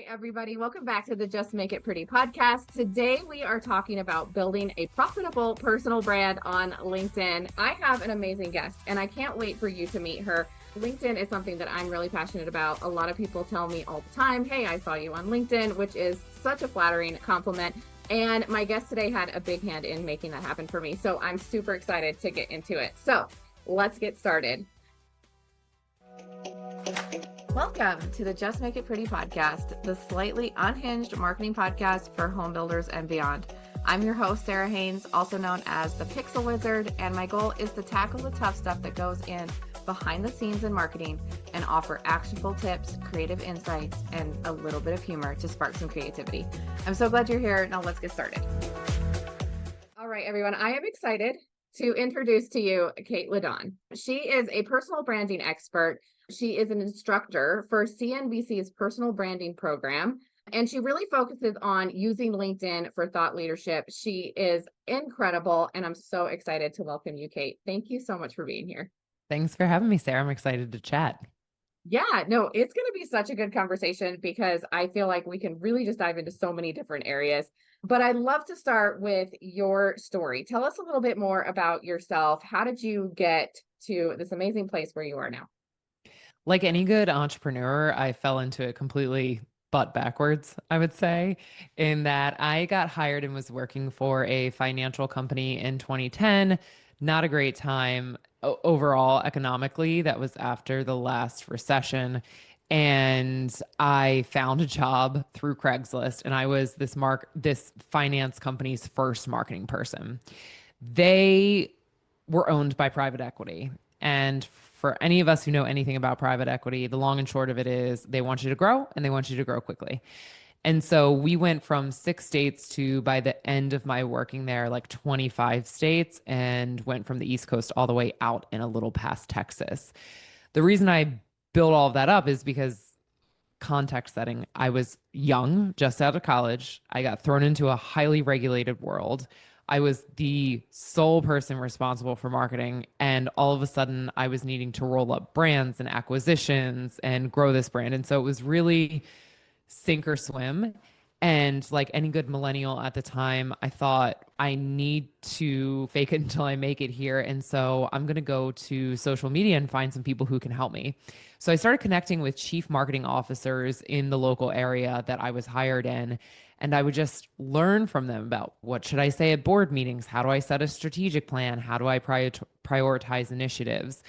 everybody. Welcome back to the Just Make It Pretty podcast. Today, we are talking about building a profitable personal brand on LinkedIn. I have an amazing guest, and I can't wait for you to meet her. LinkedIn is something that I'm really passionate about. A lot of people tell me all the time, hey, I saw you on LinkedIn, which is such a flattering compliment. And my guest today had a big hand in making that happen for me. So I'm super excited to get into it. So let's get started. Welcome to the Just Make It Pretty podcast, the slightly unhinged marketing podcast for home builders and beyond. I'm your host, Sarah Haynes, also known as the Pixel Wizard, and my goal is to tackle the tough stuff that goes in behind the scenes in marketing and offer actionable tips, creative insights, and a little bit of humor to spark some creativity. I'm so glad you're here. Now let's get started. All right, everyone, I am excited to introduce to you Kait LeDonne. She is a personal branding expert. She is an instructor for CNBC's personal branding program, and she really focuses on using LinkedIn for thought leadership. She is incredible, and I'm so excited to welcome you, Kait. Thank you so much for being here. Thanks for having me, Sarah. I'm excited to chat. Yeah, no, it's going to be such a good conversation because I feel like we can really just dive into so many different areas. But I'd love to start with your story. Tell us a little bit more about yourself. How did you get to this amazing place where you are now? Like any good entrepreneur, I fell into it completely butt backwards, I would say, in that I got hired and was working for a financial company in 2010. Not a great time overall economically. That was after the last recession. And I found a job through Craigslist, and I was this finance company's first marketing person. They were owned by private equity. And for any of us who know anything about private equity, the long and short of it is they want you to grow and they want you to grow quickly. And so we went from 6 states to, by the end of my working there, like 25 states, and went from the East Coast all the way out and a little past Texas. The reason I built all of that up is because context setting, I was young, just out of college. I got thrown into a highly regulated world. I was the sole person responsible for marketing. And all of a sudden, I was needing to roll up brands and acquisitions and grow this brand. And so it was really sink or swim. And like any good millennial at the time, I thought I need to fake it until I make it here. And so I'm going to go to social media and find some people who can help me. So I started connecting with chief marketing officers in the local area that I was hired in. And I would just learn from them about what should I say at board meetings? How do I set a strategic plan? How do I prioritize initiatives?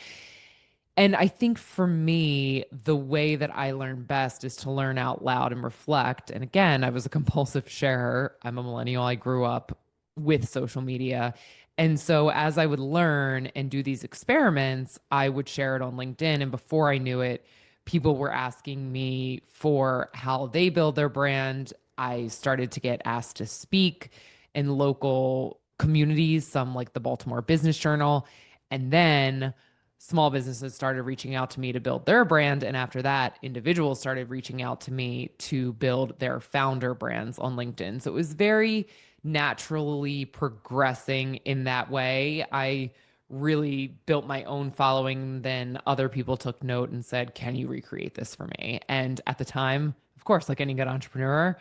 And I think for me, the way that I learn best is to learn out loud and reflect. And again, I was a compulsive sharer. I'm a millennial. I grew up with social media. And so as I would learn and do these experiments, I would share it on LinkedIn. And before I knew it, people were asking me for how they build their brand. I started to get asked to speak in local communities, some like the Baltimore Business Journal. And then small businesses started reaching out to me to build their brand. And after that, individuals started reaching out to me to build their founder brands on LinkedIn. So it was very naturally progressing in that way. I really built my own following. Then other people took note and said, can you recreate this for me? And at the time, of course, like any good entrepreneur,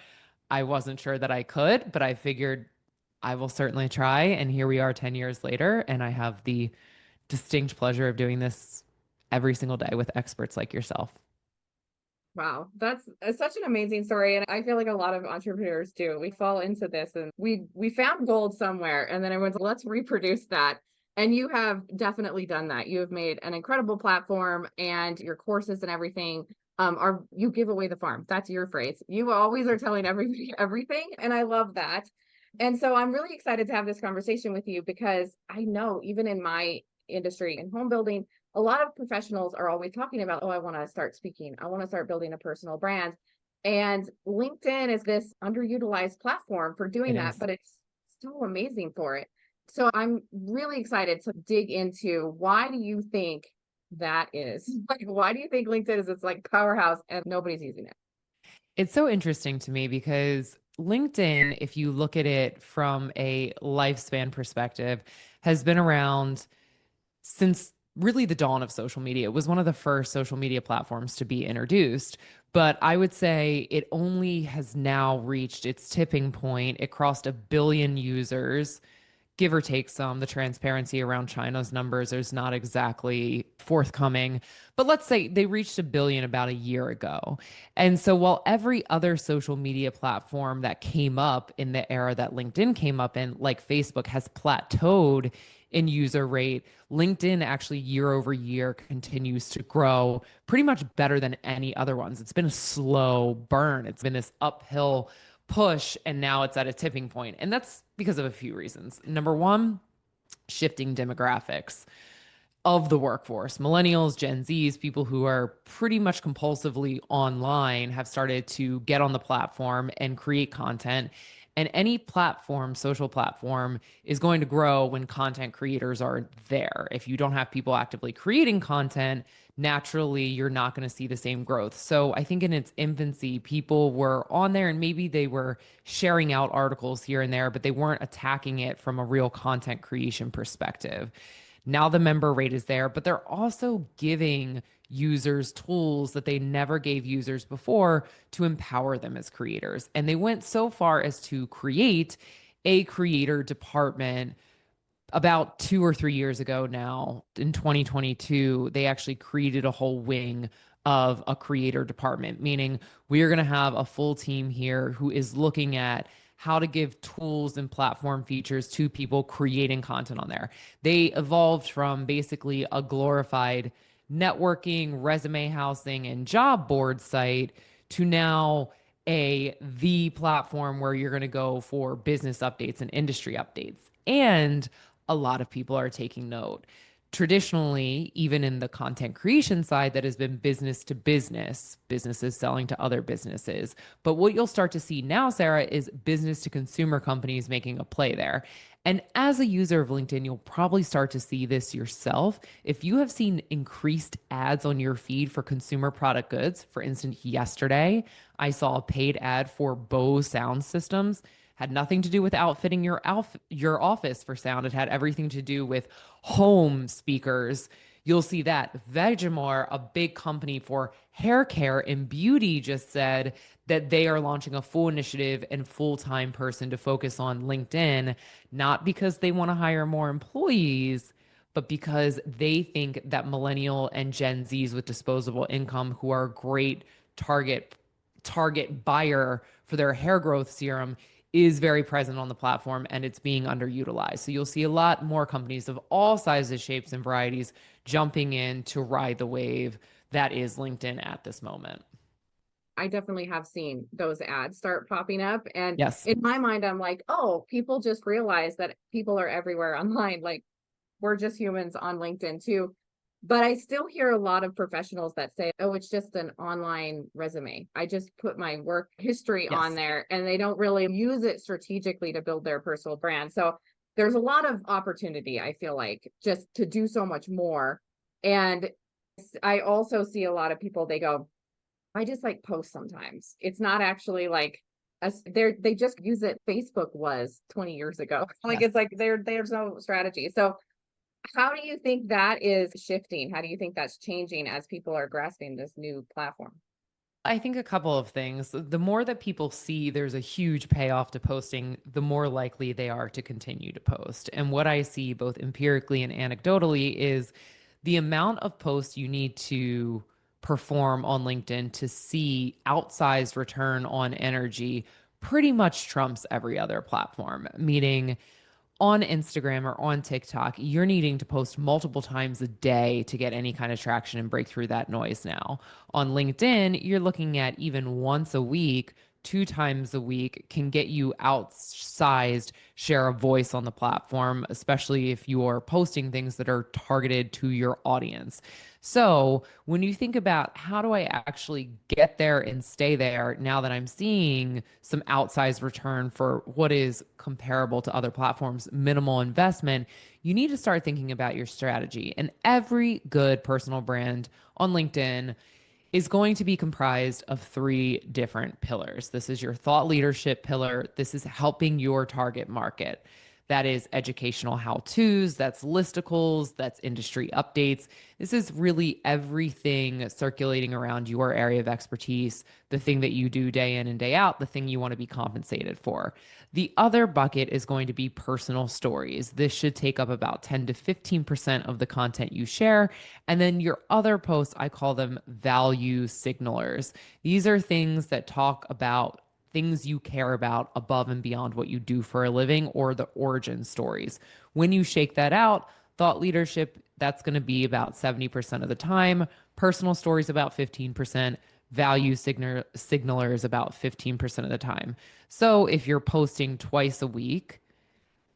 I wasn't sure that I could, but I figured I will certainly try. And here we are 10 years later, and I have the distinct pleasure of doing this every single day with experts like yourself. Wow, that's such an amazing story. And I feel like a lot of entrepreneurs do. We fall into this and we found gold somewhere and then everyone's like, let's reproduce that. And you have definitely done that. You have made an incredible platform and your courses and everything are you give away the farm. That's your phrase. You always are telling everybody everything. And I love that. And so I'm really excited to have this conversation with you because I know even in my industry in home building, a lot of professionals are always talking about, oh, I want to start speaking. I want to start building a personal brand. And LinkedIn is this underutilized platform for doing It that, is. but it's so amazing for it. So I'm really excited to dig into why do you think that is? Like, why do you think LinkedIn is this like powerhouse and nobody's using it? It's so interesting to me because LinkedIn, if you look at it from a lifespan perspective, has been around since really the dawn of social media. It was one of the first social media platforms to be introduced. But I would say it only has now reached its tipping point. It crossed a billion users, give or take some. The transparency around China's numbers is not exactly forthcoming, but let's say they reached a billion about a year ago. And so while every other social media platform that came up in the era that LinkedIn came up in, like Facebook, has plateaued in user rate, LinkedIn actually year over year continues to grow pretty much better than any other ones. It's been a slow burn. It's been this uphill push, and now it's at a tipping point. And that's because of a few reasons. Number one, shifting demographics of the workforce. Millennials, Gen Zs, people who are pretty much compulsively online have started to get on the platform and create content. And any platform, social platform, is going to grow when content creators are there. If you don't have people actively creating content, naturally you're not going to see the same growth. So I think in its infancy, people were on there and maybe they were sharing out articles here and there, but they weren't attacking it from a real content creation perspective. Now the member rate is there, but they're also giving users tools that they never gave users before to empower them as creators. And they went so far as to create a creator department about 2 or 3 years ago now, in 2022, they actually created a whole wing of a creator department, meaning we are going to have a full team here who is looking at how to give tools and platform features to people creating content on there. They evolved from basically a glorified networking, resume housing, and job board site to now the platform where you're going to go for business updates and industry updates. And a lot of people are taking note. Traditionally, even in the content creation side, that has been business to business, businesses selling to other businesses. But what you'll start to see now, Sarah, is business to consumer companies making a play there. And as a user of LinkedIn, you'll probably start to see this yourself. If you have seen increased ads on your feed for consumer product goods, for instance, yesterday, I saw a paid ad for Bose sound systems. Had nothing to do with outfitting your office for sound. It had everything to do with home speakers. You'll see that Vegemore, a big company for hair care and beauty, just said that they are launching a full initiative and full-time person to focus on LinkedIn, not because they want to hire more employees, but because they think that millennial and Gen Zs with disposable income who are great target buyer for their hair growth serum is very present on the platform and it's being underutilized. So you'll see a lot more companies of all sizes, shapes, and varieties jumping in to ride the wave that is LinkedIn at this moment. I definitely have seen those ads start popping up. And Yes. in my mind, I'm like, oh, people just realize that people are everywhere online. Like we're just humans on LinkedIn too. But I still hear a lot of professionals that say, oh, it's just an online resume. I just put my work history on Yes. there and they don't really use it strategically to build their personal brand. So there's a lot of opportunity, I feel like, just to do so much more. And I also see a lot of people, they go, I just like post sometimes. It's not actually like they just use it. Facebook was 20 years ago. Like Yes. it's like there's no strategy. So how do you think that is shifting? How do you think that's changing as people are grasping this new platform? I think a couple of things. The more that people see there's a huge payoff to posting, the more likely they are to continue to post. And what I see both empirically and anecdotally is the amount of posts you need to perform on LinkedIn to see outsized return on energy pretty much trumps every other platform, meaning on Instagram or on TikTok, you're needing to post multiple times a day to get any kind of traction and break through that noise now. On LinkedIn, you're looking at even once a week, 2 times a week can get you outsized share of voice on the platform, especially if you're posting things that are targeted to your audience. So when you think about how do I actually get there and stay there now that I'm seeing some outsized return for what is comparable to other platforms, minimal investment, you need to start thinking about your strategy. And every good personal brand on LinkedIn is going to be comprised of 3 different pillars. This is your thought leadership pillar. This is helping your target market. That is educational how-tos, that's listicles, that's industry updates. This is really everything circulating around your area of expertise, the thing that you do day in and day out, the thing you want to be compensated for. The other bucket is going to be personal stories. This should take up about 10 to 15% of the content you share. And then your other posts, I call them value signalers. These are things that talk about things you care about above and beyond what you do for a living or the origin stories. When you shake that out, thought leadership, that's going to be about 70% of the time, personal stories about 15%, value signalers about 15% of the time. So if you're posting twice a week,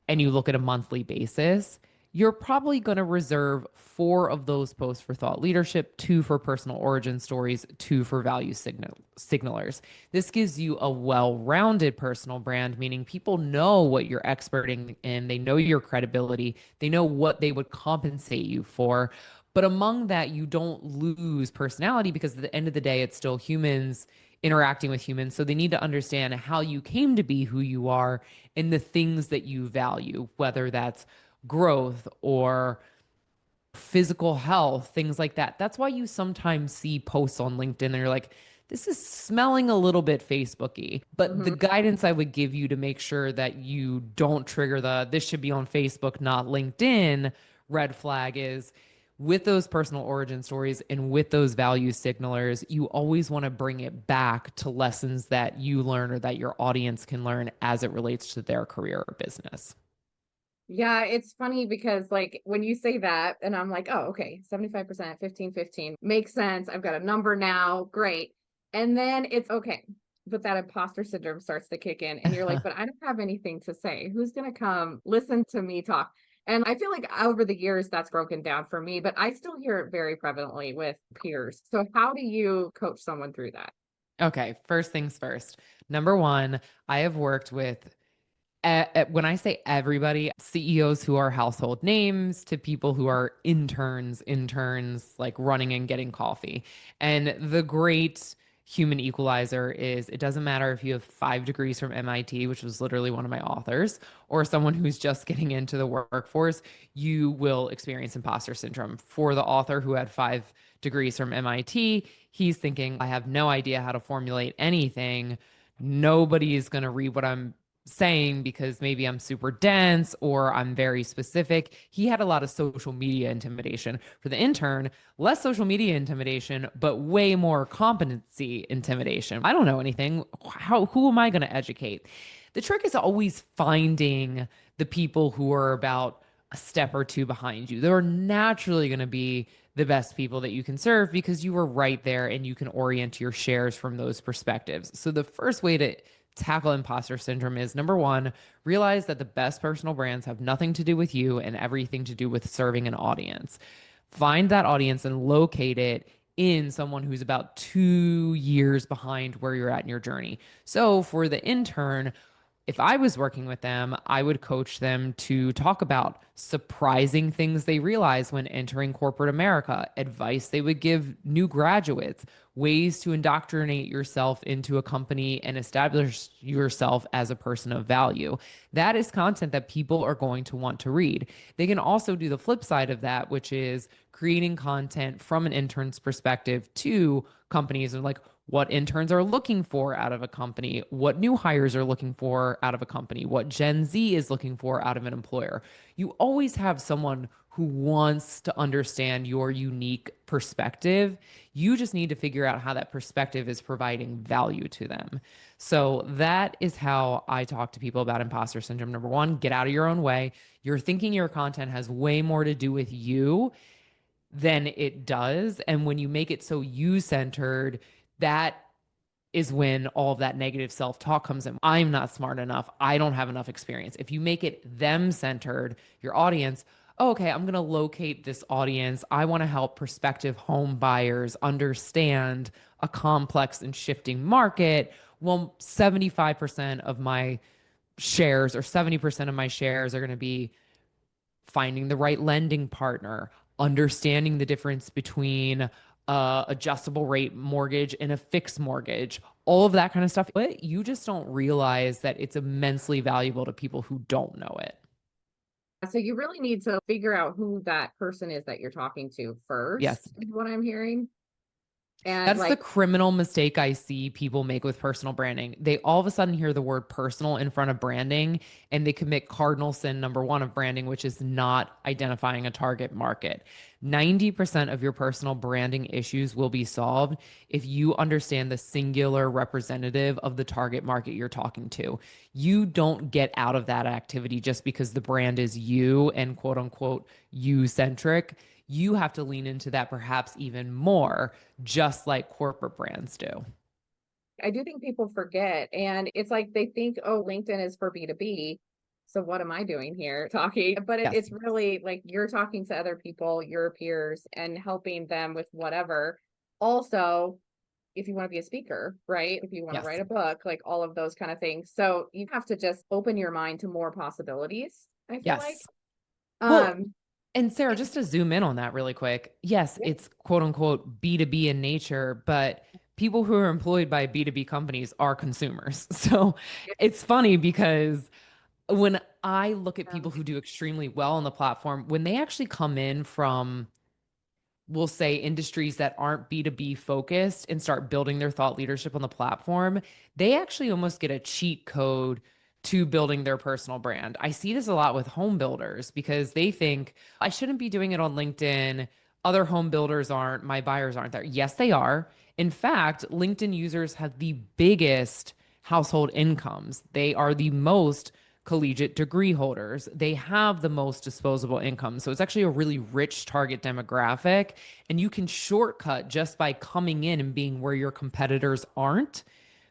and you look at a monthly basis, you're probably going to reserve 4 of those posts for thought leadership, 2 for personal origin stories, 2 for value signalers. This gives you a well-rounded personal brand, meaning people know what you're experting in, they know your credibility, they know what they would compensate you for. But among that, you don't lose personality because at the end of the day, it's still humans interacting with humans. So they need to understand how you came to be who you are and the things that you value, whether that's growth or physical health, things like that. That's why you sometimes see posts on LinkedIn and you're like, this is smelling a little bit Facebooky. But the Mhm. guidance I would give you to make sure that you don't trigger the this should be on Facebook, not LinkedIn red flag is with those personal origin stories and with those value signalers, you always want to bring it back to lessons that you learn or that your audience can learn as it relates to their career or business. Yeah, it's funny because like when you say that, and I'm like, oh, okay, 75%, 15, 15 makes sense. I've got a number now. Great. And then it's okay. But that imposter syndrome starts to kick in, and you're like, but I don't have anything to say. Who's going to come listen to me talk? And I feel like over the years that's broken down for me, but I still hear it very prevalently with peers. So, how do you coach someone through that? Okay, first things first. Number one, I have worked with when I say everybody, CEOs who are household names to people who are interns like running and getting coffee. And the great human equalizer is it doesn't matter if you have 5 degrees from MIT, which was literally one of my authors, or someone who's just getting into the workforce, you will experience imposter syndrome. For the author who had 5 degrees from MIT, he's thinking, I have no idea how to formulate anything. Nobody is going to read what I'm saying because maybe I'm super dense or I'm very specific. He had a lot of social media intimidation. For the intern, less social media intimidation, but way more competency intimidation. I don't know anything. Who am I going to educate? The trick is always finding the people who are about a step or two behind you. They're naturally going to be the best people that you can serve because you were right there and you can orient your shares from those perspectives. So the first way to tackle imposter syndrome is number one, realize that the best personal brands have nothing to do with you and everything to do with serving an audience. Find that audience and locate it in someone who's about 2 years behind where you're at in your journey. So for the intern, if I was working with them, I would coach them to talk about surprising things they realize when entering corporate America, advice they would give new graduates, ways to indoctrinate yourself into a company and establish yourself as a person of value. That is content that people are going to want to read. They can also do the flip side of that, which is creating content from an intern's perspective to companies and like, what interns are looking for out of a company, what new hires are looking for out of a company, what Gen Z is looking for out of an employer. You always have someone who wants to understand your unique perspective. You just need to figure out how that perspective is providing value to them. So that is how I talk to people about imposter syndrome. Number one, get out of your own way. You're thinking your content has way more to do with you than it does. And when you make it so you centered, that is when all of that negative self talk comes in. I'm not smart enough. I don't have enough experience. If you make it them centered, your audience, oh, okay, I'm going to locate this audience. I want to help prospective home buyers understand a complex and shifting market. Well, 75% of my shares or 70% of my shares are going to be finding the right lending partner, understanding the difference between adjustable rate mortgage and a fixed mortgage, all of that kind of stuff. But you just don't realize that it's immensely valuable to people who don't know it. So you really need to figure out who that person is that you're talking to Yes. first, is what I'm hearing. And That's the like, criminal mistake I see people make with personal branding. They all of a sudden hear the word personal in front of branding and they commit cardinal sin number one of branding, which is not identifying a target market. 90% of your personal branding issues will be solved if you understand the singular representative of the target market you're talking to. You don't get out of that activity just because the brand is you and quote unquote you centric. You have to lean into that perhaps even more, just like corporate brands do. I do think people forget, and it's like they think, oh, LinkedIn is for B2B. So what am I doing here talking? But Yes. it's really like you're talking to other people, your peers, and helping them with whatever. Also, if you want to be a speaker, right? If you want to Yes. write a book, like all of those kind of things. So you have to just open your mind to more possibilities, I feel like. Yes. Well, Um, and Sarah, just to zoom in on that really quick, yes, yeah, it's quote unquote B2B in nature, but people who are employed by B2B companies are consumers. So it's funny because when I look at people who do extremely well on the platform, when they actually come in from, we'll say, industries that aren't B2B focused and start building their thought leadership on the platform, they actually almost get a cheat code to building their personal brand. I see this a lot with home builders because they think I shouldn't be doing it on LinkedIn. Other home builders aren't, my buyers aren't there. Yes, they are. In fact, LinkedIn users have the biggest household incomes. They are the most collegiate degree holders. They have the most disposable income. So it's actually a really rich target demographic. And you can shortcut just by coming in and being where your competitors aren't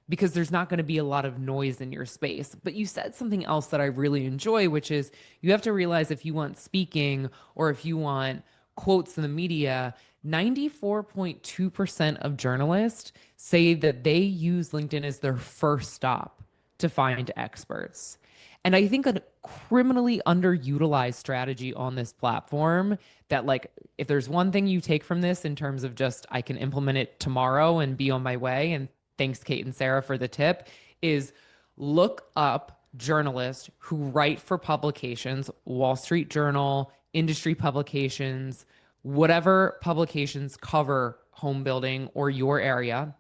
because there's not going to be a lot of noise in your space. But you said something else that I really enjoy, which is you have to realize if you want speaking or if you want quotes in the media, 94.2% of journalists say that they use LinkedIn as their first stop to find experts. And I think a criminally underutilized strategy on this platform that, like, if there's one thing you take from this in terms of just I can implement it tomorrow and be on my way, and thanks, Kate and Sarah, for the tip, is look up journalists who write for publications, Wall Street Journal, industry publications, whatever publications cover home building or your area.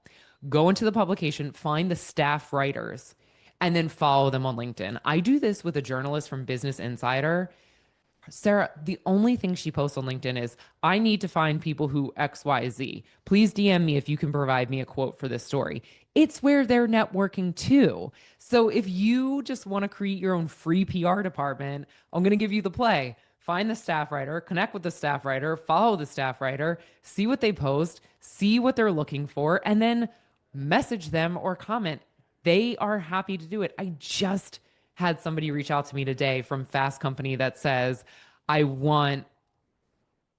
Go into the publication, find the staff writers, and then follow them on LinkedIn. I do this with a journalist from Business Insider. Sarah, the only thing she posts on LinkedIn is, I need to find people who XYZ. Please DM me if you can provide me a quote for this story. It's where they're networking too. So if you just want to create your own free PR department, I'm going to give you the play. Find the staff writer, connect with the staff writer, follow the staff writer, see what they post, see what they're looking for, and then message them or comment. They are happy to do it. I just had somebody reach out to me today from Fast Company that says, I want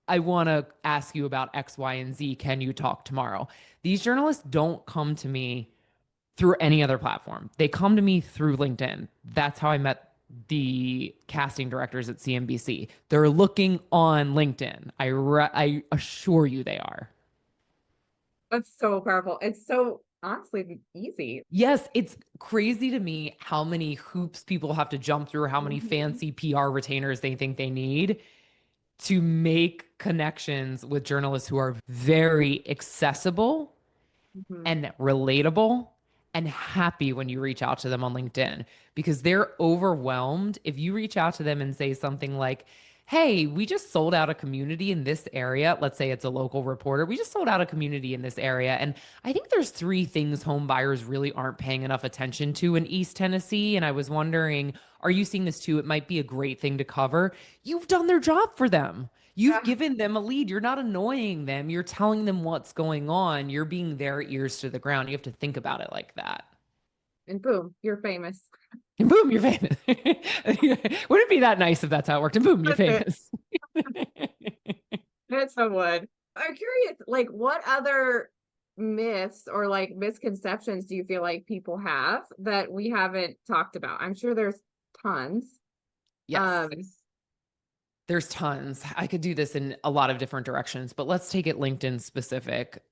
I want to ask you about X, Y, and Z. Can you talk tomorrow? These journalists don't come to me through any other platform. They come to me through LinkedIn. That's how I met the casting directors at CNBC. They're looking on LinkedIn. I assure you they are. that's so powerful. It's so honestly easy. Yes, it's crazy to me how many hoops people have to jump through, how many Mhm. fancy PR retainers they think they need to make connections with journalists who are very accessible Mhm. and relatable and happy when you reach out to them on LinkedIn because they're overwhelmed. If you reach out to them and say something like, hey, we just sold out a community in this area. Let's say it's a local reporter. We just sold out a community in this area. And I think there's three things home buyers really aren't paying enough attention to in East Tennessee. And I was wondering, are you seeing this too? It might be a great thing to cover. You've done their job for them. You've Yeah. given them a lead. You're not annoying them. You're telling them what's going on. You're being their ears to the ground. You have to think about it like that. And boom, you're famous. And boom, you're famous. Wouldn't it be that nice if that's how it worked? And boom, you're That's it. famous. It's so would. I'm curious, like what other myths or like misconceptions do you feel like people have that we haven't talked about? I'm sure there's tons. Yes, Um, there's tons. I could do this in a lot of different directions, but let's take it LinkedIn specific.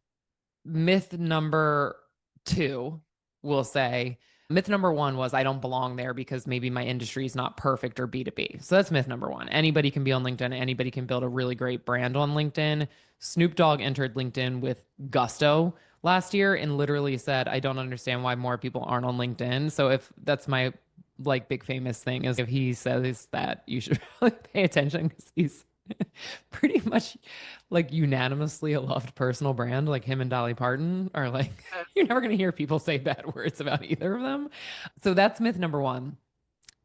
Myth number two. will say. Myth number one was I don't belong there because maybe my industry is not perfect or B2B. So that's myth number one. Anybody can be on LinkedIn. Anybody can build a really great brand on LinkedIn. Snoop Dogg entered LinkedIn with gusto last year and literally said, I don't understand why more people aren't on LinkedIn. So if that's my like big famous thing is if he says that you should really pay attention because he's pretty much like unanimously a loved personal brand. Like him and Dolly Parton are like, you're never going to hear people say bad words about either of them. So that's myth number one.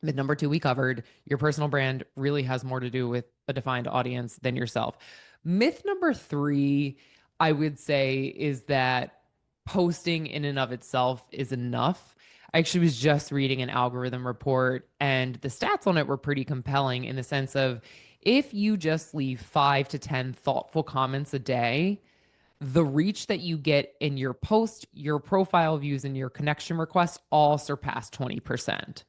Myth number two, we covered your personal brand really has more to do with a defined audience than yourself. Myth number three, I would say, is that posting in and of itself is enough. I actually was just reading an algorithm report, and the stats on it were pretty compelling in the sense of if you just leave 5 to 10 thoughtful comments a day, the reach that you get in your post, your profile views, and your connection requests all surpass 20%.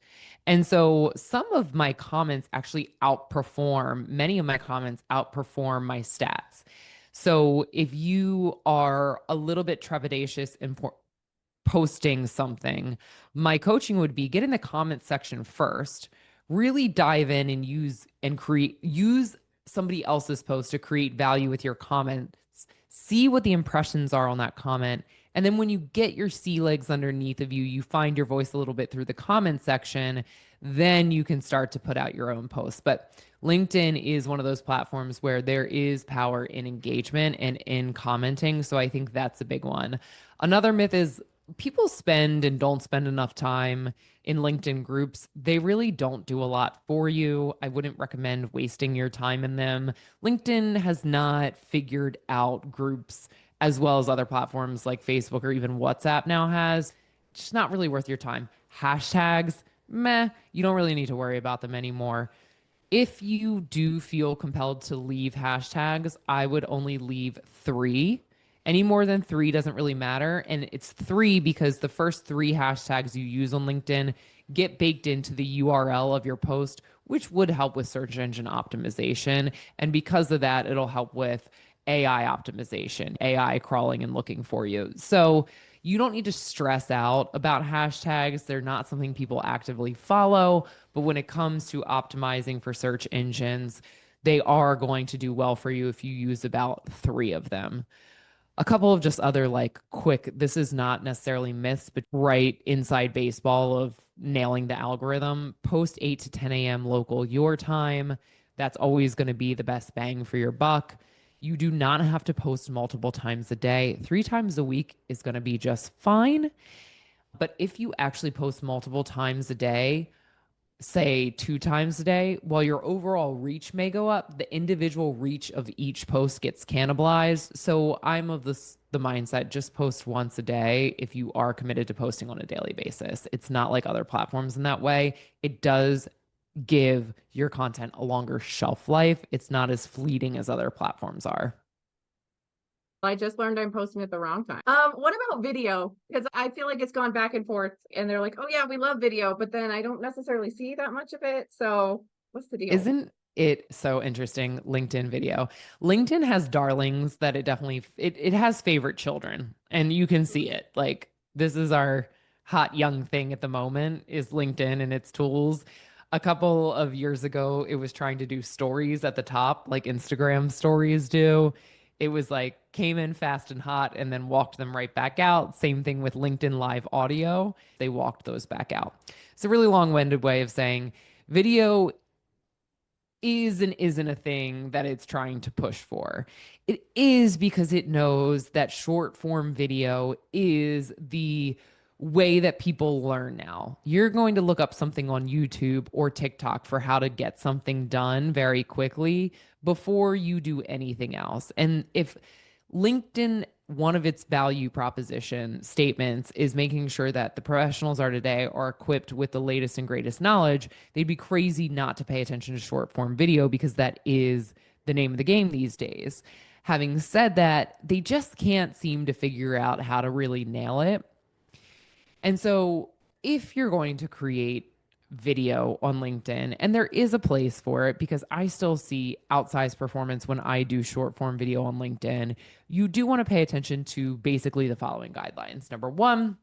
And so some of my comments actually outperform, many of my comments outperform my stats. So if you are a little bit trepidatious in posting something, my coaching would be get in the comment section first, really dive in and use somebody else's post to create value with your comments, see what the impressions are on that comment. And then when you get your sea legs underneath of you, you find your voice a little bit through the comment section, then you can start to put out your own posts. But LinkedIn is one of those platforms where there is power in engagement and in commenting. So I think that's a big one. Another myth is people spend and don't spend enough time in LinkedIn groups. They really don't do a lot for you. I wouldn't recommend wasting your time in them. LinkedIn has not figured out groups as well as other platforms like Facebook or even WhatsApp now has. It's just not really worth your time. Hashtags, meh, you don't really need to worry about them anymore. If you do feel compelled to leave hashtags, I would only leave 3. Any more than 3 doesn't really matter. And it's 3 because the first 3 hashtags you use on LinkedIn get baked into the URL of your post, which would help with search engine optimization. And because of that, it'll help with AI optimization, AI crawling and looking for you. So you don't need to stress out about hashtags. They're not something people actively follow. But when it comes to optimizing for search engines, they are going to do well for you if you use about 3 of them. A couple of just other like quick, this is not necessarily myths, but right inside baseball of nailing the algorithm. Post 8 to 10 a.m. local your time. That's always going to be the best bang for your buck. You do not have to post multiple times a day. 3 times a week is going to be just fine. But if you actually post multiple times a day, say 2 times a day, while your overall reach may go up, the individual reach of each post gets cannibalized. So I'm of the mindset just post once a day if you are committed to posting on a daily basis. It's not like other platforms in that way. It does give your content a longer shelf life. It's not as fleeting as other platforms are. I just learned I'm posting at the wrong time. What about video? Because I feel like it's gone back and forth, and they're like, "Oh yeah, we love video," but then I don't necessarily see that much of it. So, what's the deal? Isn't it so interesting? LinkedIn video. LinkedIn has darlings that it has favorite children, and you can see it. Like this is our hot young thing at the moment is LinkedIn and its tools. A couple of years ago, it was trying to do stories at the top, like Instagram stories do. It was like came in fast and hot and then walked them right back out. Same thing with LinkedIn Live audio. They walked those back out. It's a really long-winded way of saying video is and isn't a thing that it's trying to push for. It is because it knows that short form video is the way that people learn now. You're going to look up something on YouTube or TikTok for how to get something done very quickly before you do anything else. And if LinkedIn, one of its value proposition statements is making sure that the professionals are today are equipped with the latest and greatest knowledge. They'd be crazy not to pay attention to short form video because that is the name of the game these days. Having said that, they just can't seem to figure out how to really nail it. And so, if you're going to create video on LinkedIn, and there is a place for it because I still see outsized performance when I do short form video on LinkedIn, you do want to pay attention to basically the following guidelines. Number one,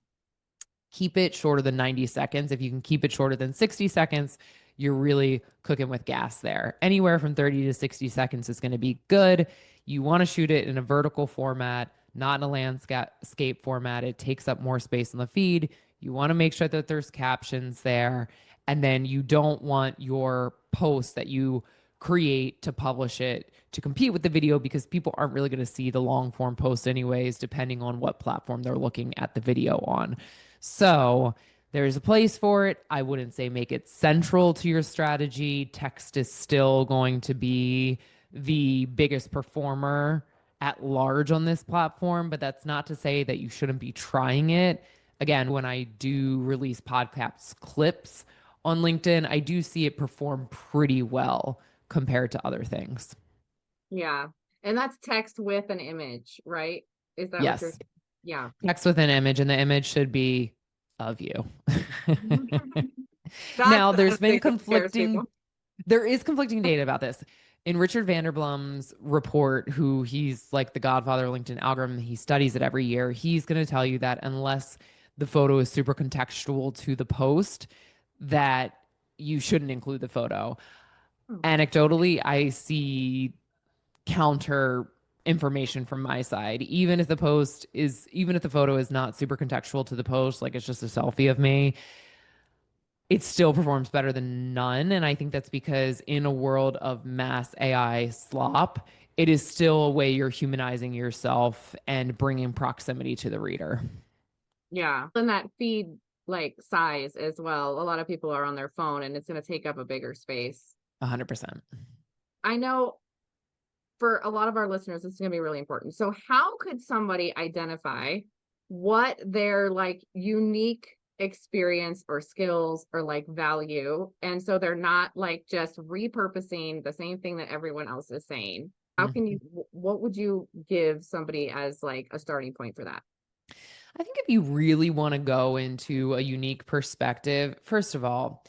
Keep it shorter than 90 seconds. If you can keep it shorter than 60 seconds, you're really cooking with gas there. Anywhere from 30 to 60 seconds is going to be good. You want to shoot it in a vertical format, not in a landscape format. It takes up more space on the feed. You want to make sure that there's captions there. And then you don't want your post that you create to publish it to compete with the video, because people aren't really going to see the long form post anyways, depending on what platform they're looking at the video on. So there's a place for it. I wouldn't say make it central to your strategy. Text is still going to be the biggest performer at large on this platform, but that's not to say that you shouldn't be trying it. Again, when I do release podcast clips on LinkedIn, I do see it perform pretty well compared to other things. Yeah. And that's text with an image, right? Is that what you're Yes. saying? Yeah. Text with an image, and the image should be of you. That's Now, the thing that scares people. there is conflicting data about this. In Richard Vanderblum's report, who he's like the godfather of LinkedIn algorithm, he studies it every year. He's going to tell you that unless the photo is super contextual to the post, that you shouldn't include the photo. Oh. Anecdotally, I see counter information from my side. Even if the photo is not super contextual to the post, like it's just a selfie of me, it still performs better than none. And I think that's because in a world of mass AI slop, it is still a way you're humanizing yourself and bringing proximity to the reader. Yeah. And that feed like size as well. A lot of people are on their phone and it's going to take up a bigger space. 100%. I know for a lot of our listeners, this is going to be really important. So how could somebody identify what their like unique experience or skills or like value, and so they're not like just repurposing the same thing that everyone else is saying? How can you, what would you give somebody as like a starting point for that? I think if you really want to go into a unique perspective, first of all,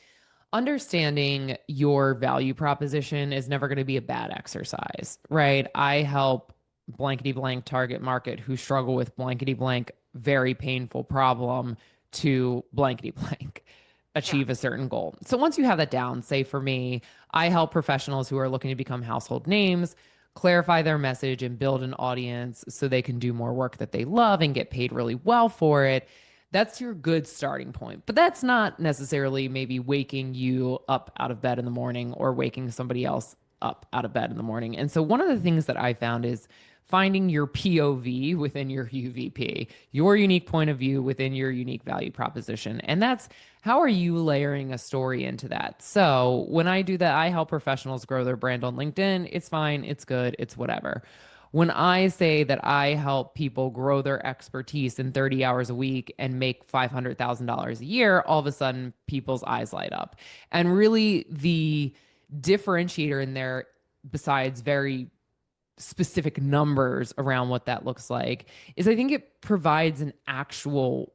understanding your value proposition is never going to be a bad exercise, right? I help blankety blank target market who struggle with blankety blank, very painful problem to blankety blank Yeah. achieve a certain goal. So once you have that down, say for me, I help professionals who are looking to become household names clarify their message and build an audience so they can do more work that they love and get paid really well for it. That's your good starting point. But that's not necessarily maybe waking you up out of bed in the morning or waking somebody else up out of bed in the morning. And so one of the things that I found is finding your POV within your UVP, your unique point of view within your unique value proposition. And that's how are you layering a story into that? So when I do that, I help professionals grow their brand on LinkedIn. It's fine, it's good, it's whatever. When I say that I help people grow their expertise in 30 hours a week and make $500,000 a year, all of a sudden people's eyes light up. And really, the differentiator in there, besides very specific numbers around what that looks like, is I think it provides an actual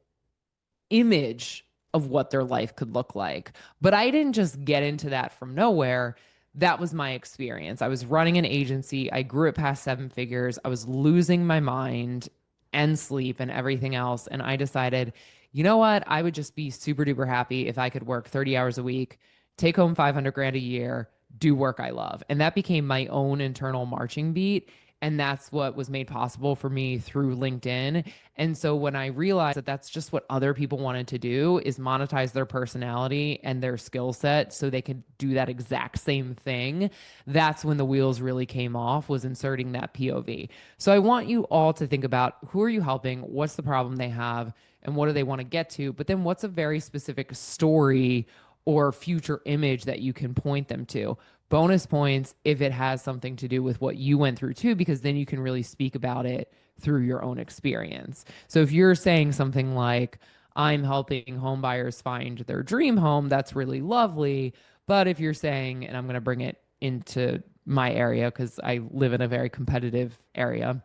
image of what their life could look like. But I didn't just get into that from nowhere. That was my experience. I was running an agency. I grew it past seven figures. I was losing my mind and sleep and everything else. And I decided, you know what? I would just be super duper happy if I could work 30 hours a week, take home 500 grand a year, do work I love. And that became my own internal marching beat. And that's what was made possible for me through LinkedIn. And so when I realized that that's just what other people wanted to do, is monetize their personality and their skill set so they could do that exact same thing, that's when the wheels really came off, was inserting that POV. So I want you all to think about, who are you helping? What's the problem they have? And what do they want to get to? But then what's a very specific story or future image that you can point them to? Bonus points if it has something to do with what you went through too, because then you can really speak about it through your own experience. So if you're saying something like, I'm helping home buyers find their dream home, that's really lovely. But if you're saying, and I'm going to bring it into my area because I live in a very competitive area,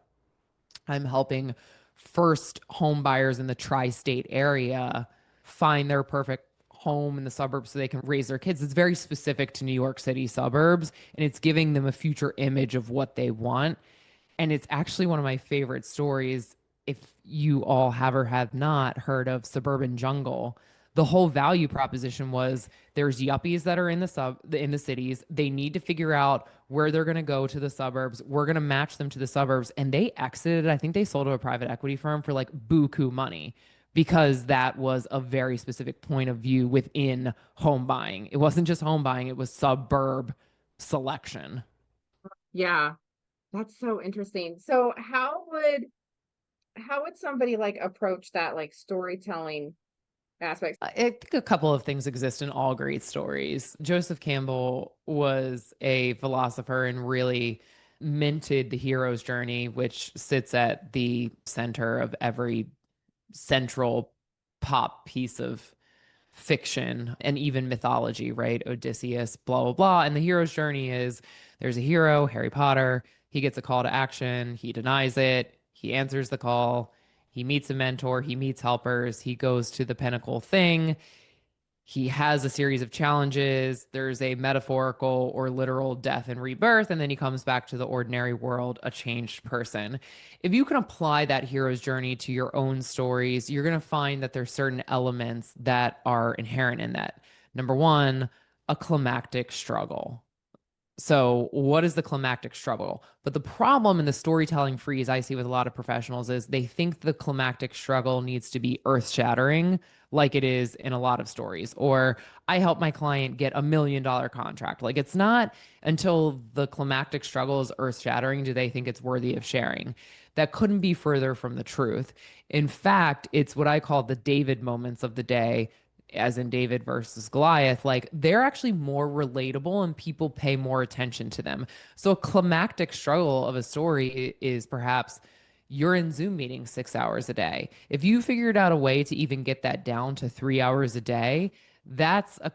I'm helping first home buyers in the tri-state area find their perfect home in the suburbs so they can raise their kids. It's very specific to New York City suburbs, and it's giving them a future image of what they want. And it's actually one of my favorite stories if you all have or have not heard of Suburban Jungle, the whole value proposition was there's yuppies that are in the cities. They need to figure out where they're going to go to the suburbs. We're going to match them to the suburbs. And they exited, I think they sold to a private equity firm for like buku money because that was a very specific point of view within home buying. It wasn't just home buying, it was suburb selection. Yeah, that's so interesting. So how would somebody like approach that like storytelling aspect? I think a couple of things exist in all great stories. Joseph Campbell was a philosopher and really minted the hero's journey, which sits at the center of every central pop piece of fiction and even mythology, right? Odysseus, blah, blah, blah. And the hero's journey is there's a hero, Harry Potter. He gets a call to action. He denies it. He answers the call. He meets a mentor. He meets helpers. He goes to the pinnacle thing. He has a series of challenges. There's a metaphorical or literal death and rebirth, and then he comes back to the ordinary world a changed person. If you can apply that hero's journey to your own stories, you're going to find that there's certain elements that are inherent in that. Number one, a climactic struggle. So, what is the climactic struggle? But the problem in the storytelling freeze I see with a lot of professionals is they think the climactic struggle needs to be earth shattering, like it is in a lot of stories. Or I help my client get $1 million contract. Like it's not until the climactic struggle is earth shattering do they think it's worthy of sharing. That couldn't be further from the truth. In fact, it's what I call the David moments of the day, as in David versus Goliath, like they're actually more relatable and people pay more attention to them. So a climactic struggle of a story is perhaps you're in Zoom meetings 6 hours a day. If you figured out a way to even get that down to 3 hours a day, that's a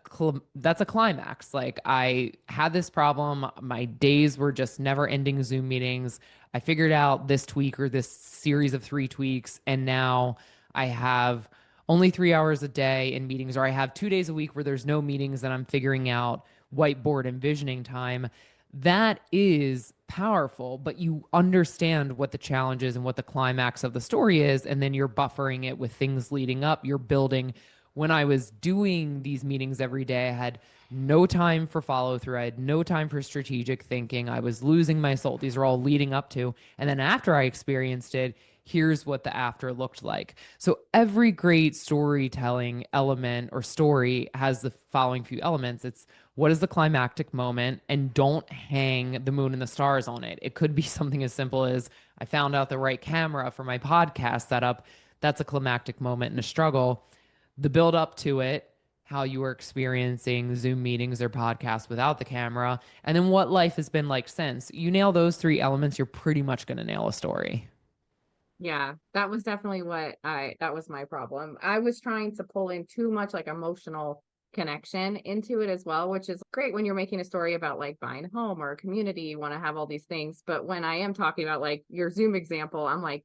climax. Like I had this problem, my days were just never ending Zoom meetings. I figured out this tweak or this series of three tweaks, and now I have only 3 hours a day in meetings, or I have 2 days a week where there's no meetings and I'm figuring out whiteboard envisioning time. That is powerful, but you understand what the challenge is and what the climax of the story is, and then you're buffering it with things leading up. You're building. When I was doing these meetings every day, I had no time for follow through. I had no time for strategic thinking. I was losing my soul. These are all leading up to. And then after I experienced it, here's what the after looked like. So every great storytelling element or story has the following few elements. It's what is the climactic moment, and don't hang the moon and the stars on it. It could be something as simple as I found out the right camera for my podcast setup. That's a climactic moment and a struggle. The build up to it, how you were experiencing Zoom meetings or podcasts without the camera, and then what life has been like since. You nail those three elements, you're pretty much going to nail a story. Yeah, that was definitely that was my problem. I was trying to pull in too much like emotional connection into it as well, which is great when you're making a story about like buying a home or a community, you want to have all these things. But when I am talking about like your Zoom example, I'm like,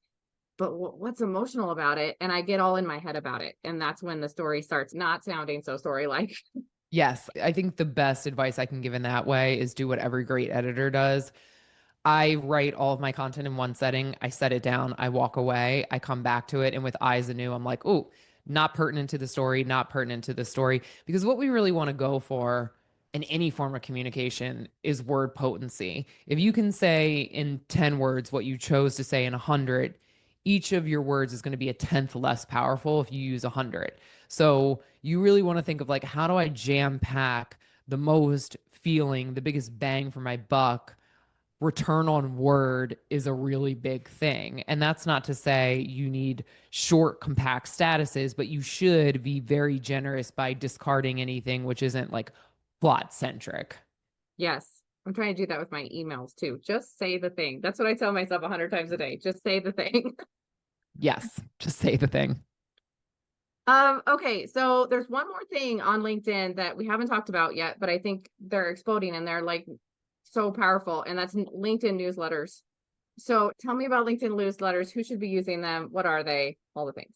but what's emotional about it? And I get all in my head about it. And that's when the story starts not sounding so story like. Yes, I think the best advice I can give in that way is do what every great editor does. I write all of my content in one setting. I set it down. I walk away. I come back to it. And with eyes anew, I'm like, oh, not pertinent to the story, not pertinent to the story. Because what we really want to go for in any form of communication is word potency. If you can say in 10 words what you chose to say in 100, each of your words is going to be a tenth less powerful if you use 100. So you really want to think of like, how do I jam pack the most feeling, the biggest bang for my buck? Return on word is a really big thing. And that's not to say you need short, compact statuses, but you should be very generous by discarding anything which isn't like plot centric. Yes. I'm trying to do that with my emails too. Just say the thing. That's what I tell myself 100 times a day. Just say the thing. Yes, just say the thing. Okay, so there's one more thing on LinkedIn that we haven't talked about yet, but I think they're exploding and they're like so powerful, and that's LinkedIn newsletters. So tell me about LinkedIn newsletters. Who should be using them? What are they? All the things.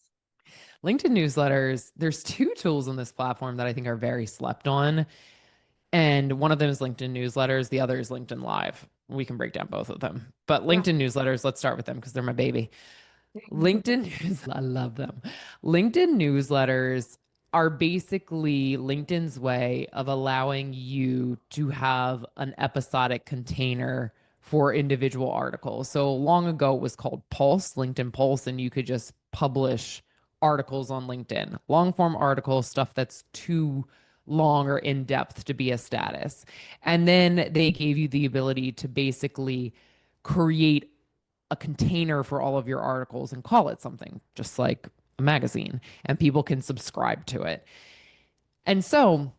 LinkedIn newsletters, there's two tools on this platform that I think are very slept on. And one of them is LinkedIn newsletters, the other is LinkedIn Live. We can break down both of them. But Yeah. LinkedIn newsletters, let's start with them because they're my baby. LinkedIn news, I love them. LinkedIn newsletters are basically LinkedIn's way of allowing you to have an episodic container for individual articles. So long ago it was called Pulse, LinkedIn Pulse, and you could just publish articles on LinkedIn, long form articles, stuff that's too long or in depth to be a status. And then they gave you the ability to basically create a container for all of your articles and call it something, just like a magazine, and people can subscribe to it. And so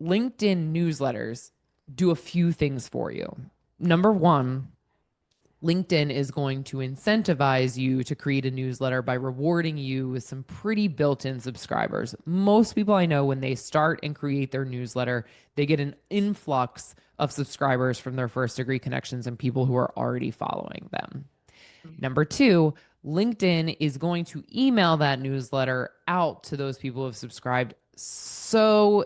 LinkedIn newsletters do a few things for you. Number one, LinkedIn is going to incentivize you to create a newsletter by rewarding you with some pretty built in subscribers. Most people I know, when they start and create their newsletter, they get an influx of subscribers from their first degree connections and people who are already following them. Number two, LinkedIn is going to email that newsletter out to those people who have subscribed so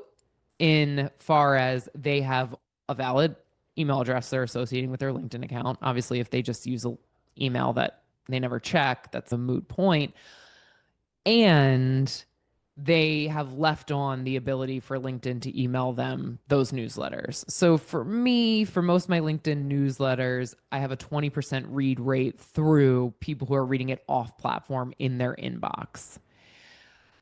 in far as they have a valid email address they're associating with their LinkedIn account. Obviously, if they just use an email that they never check, that's a moot point. And they have left on the ability for LinkedIn to email them those newsletters. So for me, for most of my LinkedIn newsletters, I have a 20% read rate through people who are reading it off platform in their inbox.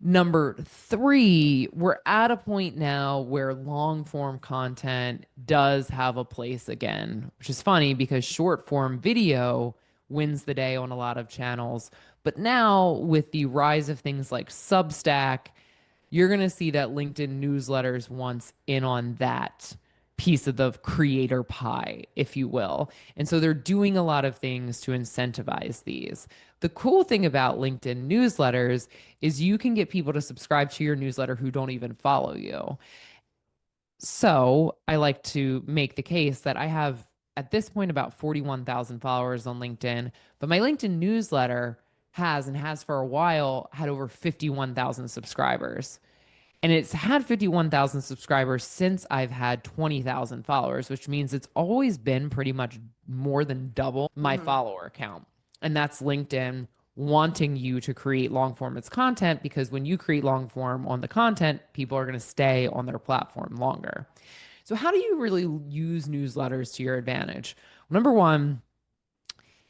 Number three, we're at a point now where long form content does have a place again, which is funny because short form video wins the day on a lot of channels. But now, with the rise of things like Substack, you're going to see that LinkedIn newsletters wants in on that piece of the creator pie, if you will. And so they're doing a lot of things to incentivize these. The cool thing about LinkedIn newsletters is you can get people to subscribe to your newsletter who don't even follow you. So I like to make the case that I have at this point about 41,000 followers on LinkedIn, but my LinkedIn newsletter has and has for a while had over 51,000 subscribers. And it's had 51,000 subscribers since I've had 20,000 followers, which means it's always been pretty much more than double my Mhm. follower count. And that's LinkedIn wanting you to create long form its content, because when you create long form on the content, people are going to stay on their platform longer. So, how do you really use newsletters to your advantage? Number one,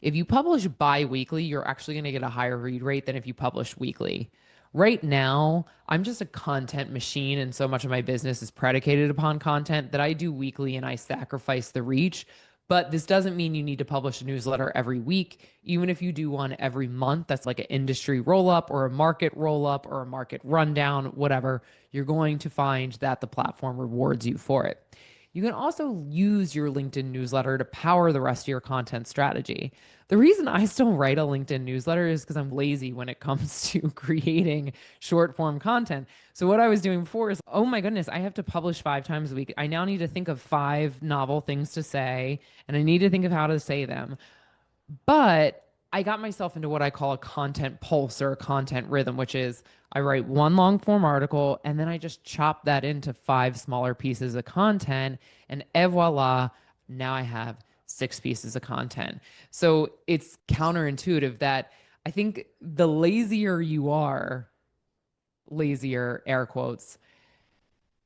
if you publish bi-weekly, you're actually going to get a higher read rate than if you publish weekly. Right now, I'm just a content machine, and so much of my business is predicated upon content that I do weekly and I sacrifice the reach. But this doesn't mean you need to publish a newsletter every week. Even if you do one every month, that's like an industry roll up or a market roll up or a market rundown, whatever, you're going to find that the platform rewards you for it. You can also use your LinkedIn newsletter to power the rest of your content strategy. The reason I still write a LinkedIn newsletter is because I'm lazy when it comes to creating short form content. So, what I was doing before is, oh my goodness, I have to publish 5 times a week. I now need to think of 5 novel things to say, and I need to think of how to say them. But I got myself into what I call a content pulse or a content rhythm, which is I write one long form article and then I just chop that into 5 smaller pieces of content. And voila, now I have 6 pieces of content. So it's counterintuitive that I think the lazier you are, lazier air quotes,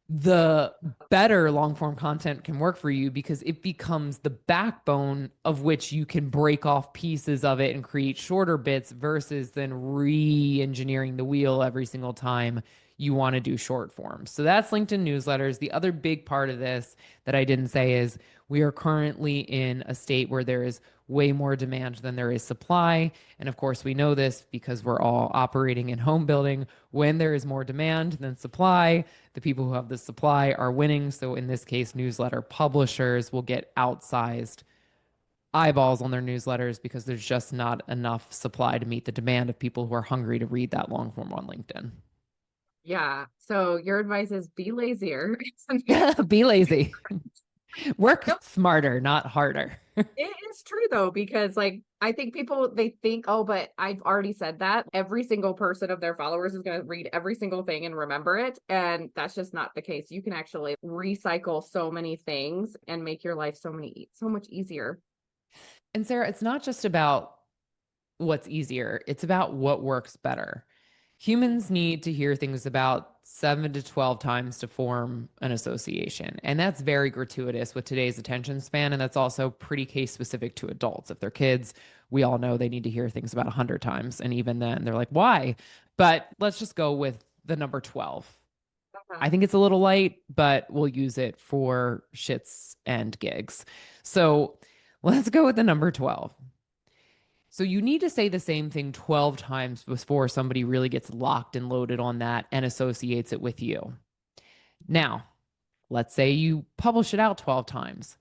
the better long form content can work for you because it becomes the backbone of which you can break off pieces of it and create shorter bits versus then re-engineering the wheel every single time you want to do short form. So that's LinkedIn newsletters. The other big part of this that I didn't say is we are currently in a state where there is way more demand than there is supply. And of course, we know this because we're all operating in home building. When there is more demand than supply, the people who have the supply are winning. So in this case, newsletter publishers will get outsized eyeballs on their newsletters because there's just not enough supply to meet the demand of people who are hungry to read that long form on LinkedIn. Yeah. So your advice is be lazier. Be lazy. Work No, smarter, not harder. it is true though, because like I think people they think, oh, but I've already said that. Every single person of their followers is going to read every single thing and remember it. And that's just not the case. You can actually recycle so many things and make your life so much easier. And Sarah, it's not just about what's easier. It's about what works better. Humans need to hear things about 7 to 12 times to form an association. And that's very gratuitous with today's attention span. And that's also pretty case specific to adults. If they're kids, we all know they need to hear things about 100 times. And even then, they're like, why? But let's just go with the number 12. Uh-huh. I think it's a little light, but we'll use it for shits and gigs. So let's go with the number 12. So you need to say the same thing 12 times before somebody really gets locked and loaded on that and associates it with you. Now, let's say you publish it out 12 times.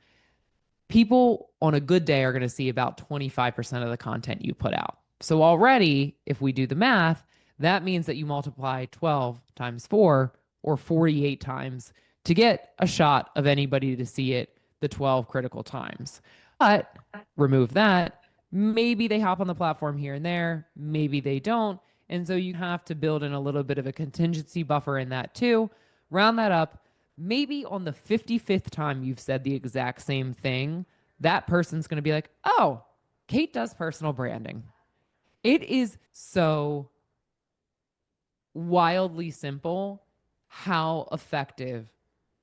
People on a good day are going to see about 25% of the content you put out. So already, if we do the math, that means that you multiply 12 times 4 or 48 times to get a shot of anybody to see it the 12 critical times. But remove that, maybe they hop on the platform here and there, maybe they don't. And so you have to build in a little bit of a contingency buffer in that too. Round that up. Maybe on the 55th time you've said the exact same thing, that person's going to be like, oh, Kait does personal branding. It is so wildly simple how effective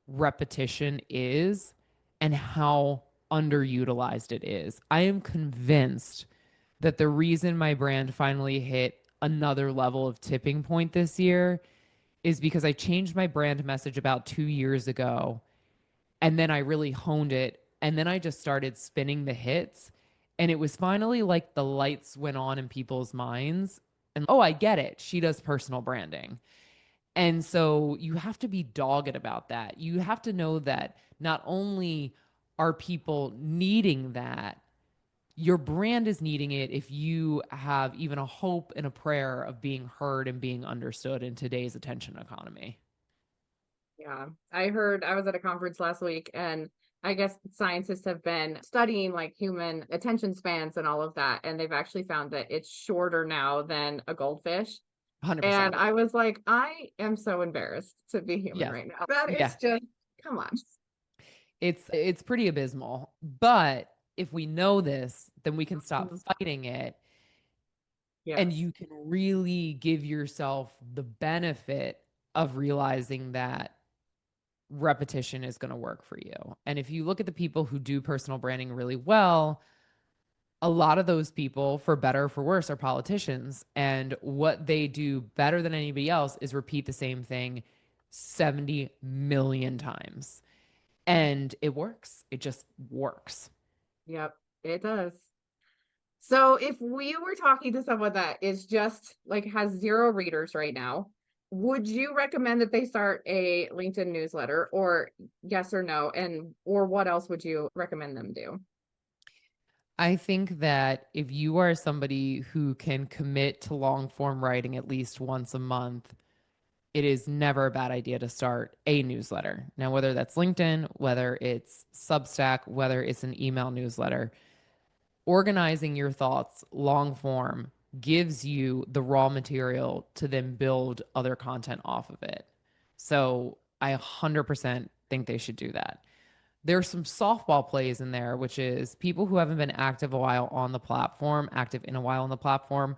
repetition is and how underutilized it is. I am convinced that the reason my brand finally hit another level of tipping point this year is because I changed my brand message about 2 years ago, and then I really honed it, and then I just started spinning the hits, and it was finally like the lights went on in people's minds and, oh, I get it, she does personal branding. And so you have to be dogged about that. You have to know that not only are people needing that, your brand is needing it if you have even a hope and a prayer of being heard and being understood in today's attention economy. Yeah, I was at a conference last week, and I guess scientists have been studying like human attention spans and all of that, and they've actually found that it's shorter now than a goldfish. And 100%. I was like, I am so embarrassed to be human Yes. right now. That Yeah. is just, come on. It's pretty abysmal. But if we know this, then we can stop Mhm. fighting it, and Yes. you can really give yourself the benefit of realizing that repetition is going to work for you. And if you look at the people who do personal branding really well, a lot of those people, for better or for worse, are politicians. And what they do better than anybody else is repeat the same thing 70 million times. And it works. It just works. Yep, it does. So if we were talking to someone that is just like has zero readers right now, would you recommend that they start a LinkedIn newsletter, or yes or no? And or what else would you recommend them do? I think that if you are somebody who can commit to long form writing at least once a month, it is never a bad idea to start a newsletter. Now, whether that's LinkedIn, whether it's Substack, whether it's an email newsletter, organizing your thoughts long form gives you the raw material to then build other content off of it. So I 100% think they should do that. There's some softball plays in there, which is people who haven't been active a while on the platform, active in a while on the platform.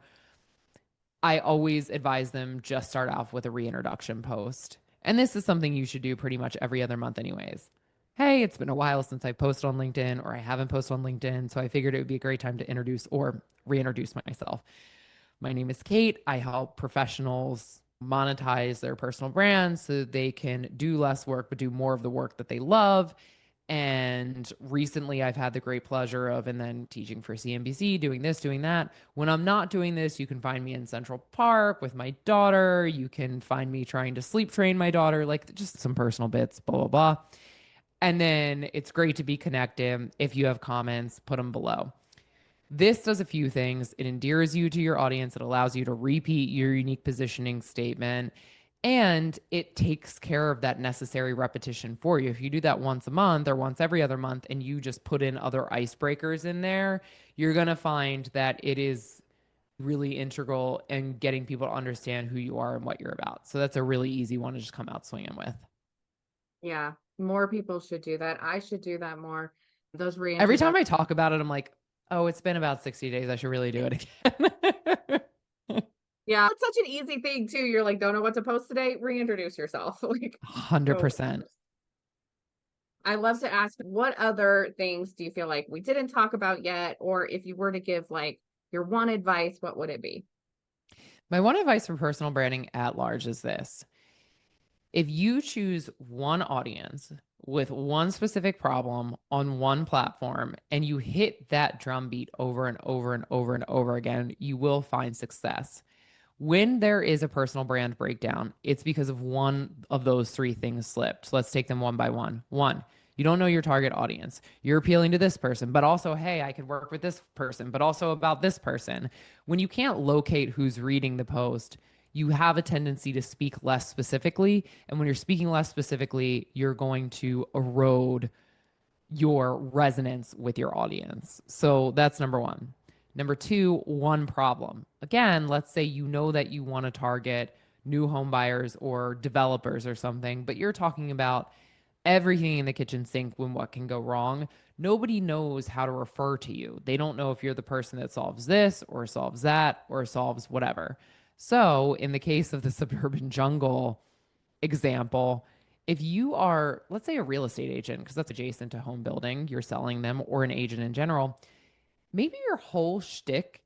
I always advise them just start off with a reintroduction post. And this is something you should do pretty much every other month, anyways. Hey, it's been a while since I posted on LinkedIn, or I haven't posted on LinkedIn. So I figured it would be a great time to introduce or reintroduce myself. My name is Kait. I help professionals monetize their personal brands so that they can do less work, but do more of the work that they love. And recently, I've had the great pleasure of, and then teaching for CNBC, doing this, doing that. When I'm not doing this, you can find me in Central Park with my daughter. You can find me trying to sleep train my daughter, like just some personal bits, blah, blah, blah. And then it's great to be connected. If you have comments, put them below. This does a few things. It endears you to your audience. It allows you to repeat your unique positioning statement. And it takes care of that necessary repetition for you. If you do that once a month or once every other month and you just put in other icebreakers in there, you're going to find that it is really integral in getting people to understand who you are and what you're about. So that's a really easy one to just come out swinging with. Yeah, more people should do that. I should do that more. Those Every time I reintroductions. talk about it, I'm like, Oh, it's been about 60 days. I should really do it again. Yeah, it's such an easy thing too. You're like, don't know what to post today? Reintroduce yourself. Like, go with 100%. it. I love to ask, what other things do you feel like we didn't talk about yet? Or if you were to give like your one advice, what would it be? My one advice for personal branding at large is this: if you choose one audience with one specific problem on one platform and you hit that drumbeat over and over and over and over again, you will find success. When there is a personal brand breakdown, it's because of one of those three things slipped. So let's take them one by one. One, you don't know your target audience. You're appealing to this person, but also, hey, I could work with this person, but also about this person. When you can't locate who's reading the post, you have a tendency to speak less specifically. And when you're speaking less specifically, you're going to erode your resonance with your audience. So that's number one. Number two, one problem. Again, let's say you know that you want to target new home buyers or developers or something, but you're talking about everything in the kitchen sink when what can go wrong. Nobody knows how to refer to you. They don't know if you're the person that solves this or solves that or solves whatever. So, in the case of the suburban jungle, example, if you are, let's say, a real estate agent, because that's adjacent to home building, you're selling them, or an agent in general, maybe your whole shtick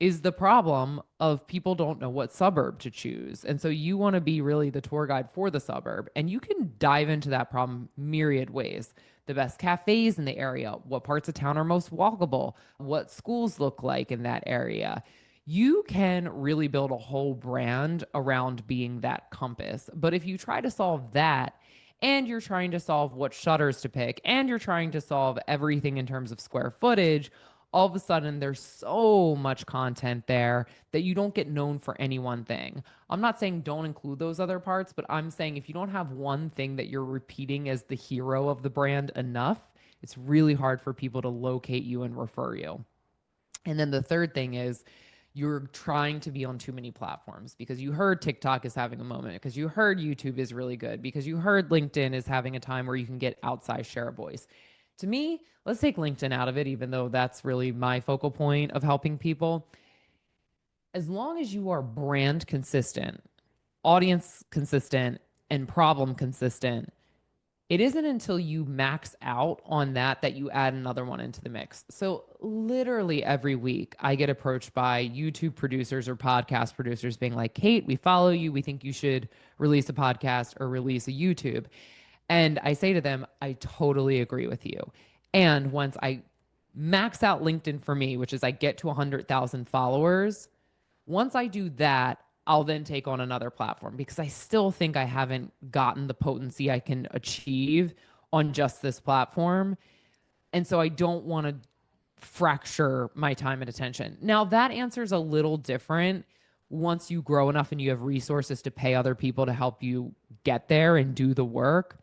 is the problem of people don't know what suburb to choose. And so you want to be really the tour guide for the suburb. And you can dive into that problem myriad ways. The best cafes in the area, what parts of town are most walkable, what schools look like in that area. You can really build a whole brand around being that compass. But if you try to solve that, and you're trying to solve what shutters to pick, and you're trying to solve everything in terms of square footage, all of a sudden there's so much content there that you don't get known for any one thing. I'm not saying don't include those other parts, but I'm saying if you don't have one thing that you're repeating as the hero of the brand enough, it's really hard for people to locate you and refer you. And then the third thing is you're trying to be on too many platforms because you heard TikTok is having a moment, because you heard YouTube is really good, because you heard LinkedIn is having a time where you can get outsized share of voice. To me, let's take LinkedIn out of it, even though that's really my focal point of helping people. As long as you are brand consistent, audience consistent, and problem consistent, it isn't until you max out on that that you add another one into the mix. So, literally every week, I get approached by YouTube producers or podcast producers being like, Kait, we follow you. We think you should release a podcast or release a YouTube. And I say to them, I totally agree with you. And once I max out LinkedIn for me, which is I get to 100,000 followers, once I do that, I'll then take on another platform because I still think I haven't gotten the potency I can achieve on just this platform. And so I don't want to fracture my time and attention. Now, that answer is a little different once you grow enough and you have resources to pay other people to help you get there and do the work.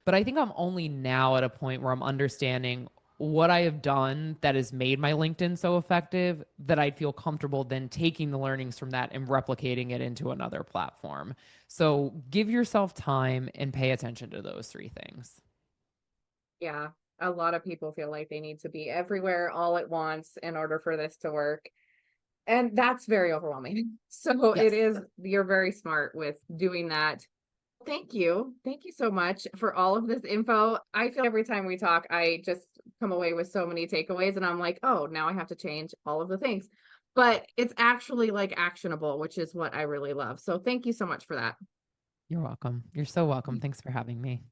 But I think I'm only now at a point where I'm understanding what I have done that has made my LinkedIn so effective that I'd feel comfortable then taking the learnings from that and replicating it into another platform. So give yourself time and pay attention to those three things. Yeah, a lot of people feel like they need to be everywhere all at once in order for this to work. And that's very overwhelming. So it Yes. is, you're very smart with doing that. Thank you. Thank you so much for all of this info. I feel every time we talk, I just come away with so many takeaways and I'm like, oh, now I have to change all of the things. But it's actually like actionable, which is what I really love. So thank you so much for that. You're welcome. You're so welcome. Thanks for having me.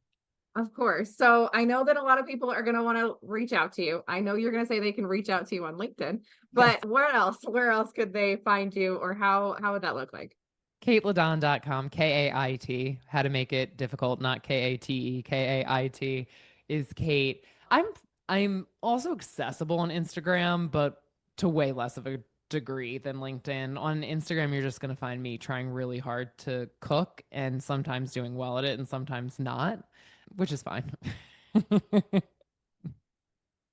Of course. So I know that a lot of people are going to want to reach out to you. I know you're going to say they can reach out to you on LinkedIn, Yes. but where else? Where else could they find you, or how would that look like? KaitLeDonne.com, Kait. How to make it difficult, not Kate, Kait is Kait. I'm also accessible on Instagram, but to way less of a degree than LinkedIn. On Instagram, you're just gonna find me trying really hard to cook and sometimes doing well at it and sometimes not, which is fine.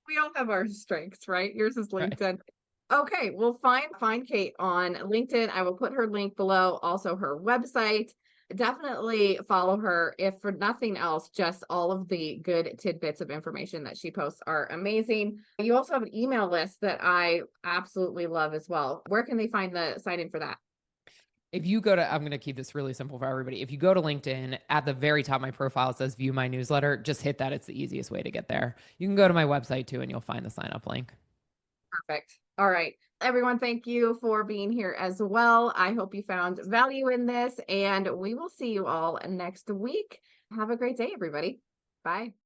We all have our strengths, right? Yours is Right. LinkedIn. Okay, well, find Kait on LinkedIn. I will put her link below, also her website. Definitely follow her. If for nothing else, just all of the good tidbits of information that she posts are amazing. You also have an email list that I absolutely love as well. Where can they find the sign in for that? If you go to, I'm going to keep this really simple for everybody. If you go to LinkedIn, at the very top of my profile, it says view my newsletter. Just hit that. It's the easiest way to get there. You can go to my website too, and you'll find the sign up link. Perfect. All right. Everyone, thank you for being here as well. I hope you found value in this, and we will see you all next week. Have a great day, everybody. Bye.